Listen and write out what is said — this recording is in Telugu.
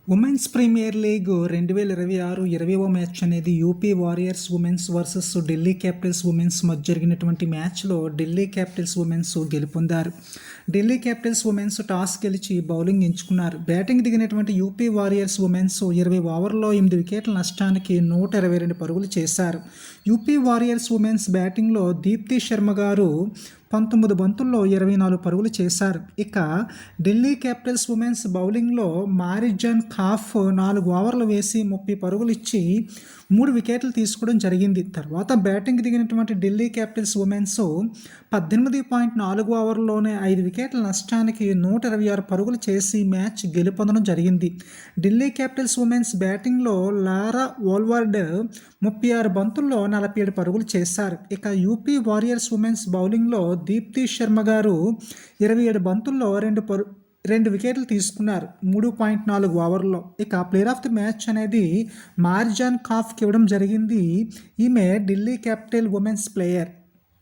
ఉమెన్స్ ప్రీమియర్ లీగ్ 2026 మ్యాచ్ అనేది UP warriors women's versus Delhi Capitals women's మధ్య జరిగినటువంటి మ్యాచ్లో ఢిల్లీ క్యాపిటల్స్ ఉమెన్స్ గెలుపొందారు. ఢిల్లీ క్యాపిటల్స్ ఉమెన్స్ టాస్ గెలిచి బౌలింగ్ ఎంచుకున్నారు. బ్యాటింగ్ దిగినటువంటి యూపీ వారియర్స్ ఉమెన్స్ 20 ఓవర్లలో 8 వికెట్ల నష్టానికి 122 పరుగులు చేశారు. యూపీ వారియర్స్ ఉమెన్స్ బ్యాటింగ్లో దీప్తి శర్మ గారు 19 బంతుల్లో 24 పరుగులు చేశారు. ఇక ఢిల్లీ క్యాపిటల్స్ ఉమెన్స్ బౌలింగ్లో మారిజన్ ఖాఫ్ 4 ఓవర్లు వేసి 30 పరుగులు ఇచ్చి 3 వికెట్లు తీసుకోవడం జరిగింది. తర్వాత బ్యాటింగ్ దిగినటువంటి ఢిల్లీ క్యాపిటల్స్ ఉమెన్స్ 18.4 ఓవర్లోనే 5 వికెట్ల నష్టానికి 126 పరుగులు చేసి మ్యాచ్ గెలుపొందడం జరిగింది. ఢిల్లీ క్యాపిటల్స్ ఉమెన్స్ బ్యాటింగ్లో లారా ఓల్వర్డ్ 36 బంతుల్లో 47 పరుగులు చేశారు. ఇక యూపీ వారియర్స్ ఉమెన్స్ బౌలింగ్లో దీప్తి శర్మ గారు 27 బంతుల్లో 2 వికెట్లు తీసుకున్నారు 3.4 ఓవర్లో. ఇక ప్లేయర్ ఆఫ్ ది మ్యాచ్ అనేది మార్జాన్ ఖాఫ్కి ఇవ్వడం జరిగింది. ఈమె ఢిల్లీ క్యాపిటల్ ఉమెన్స్ ప్లేయర్.